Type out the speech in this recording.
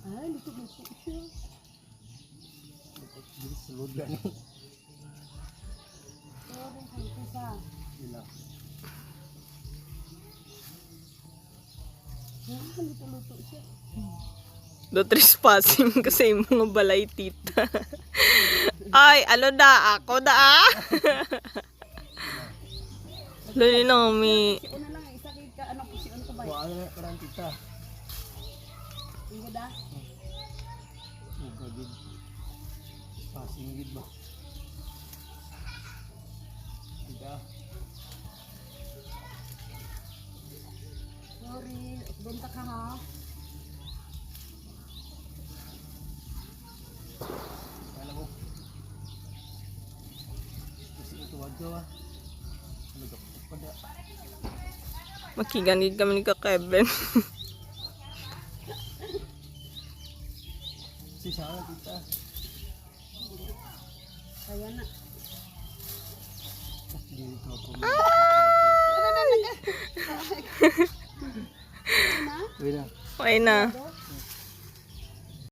Ay, luto-luto siya. Jadi sulod gani. Sorry, kaya sa. Ila. Ay, luto-luto siya. Do trespassing kasi yung mga balay tita. Ay, ano da? Ako da ah? Lalo na kami. Si una lang, isa kay ka, ano po si una ka ba? Wala na karang tita. Ingo da? Uga gid. Passing gid ba? Tita. Sorry, benta ka ha. Wala ko. Kasi ito wadyo ah. Ano ka pada? Makiganid kami ni ka Kevin. Si sana tita. Kaya na. Dito ako. Na? Wala. Okay na. Do?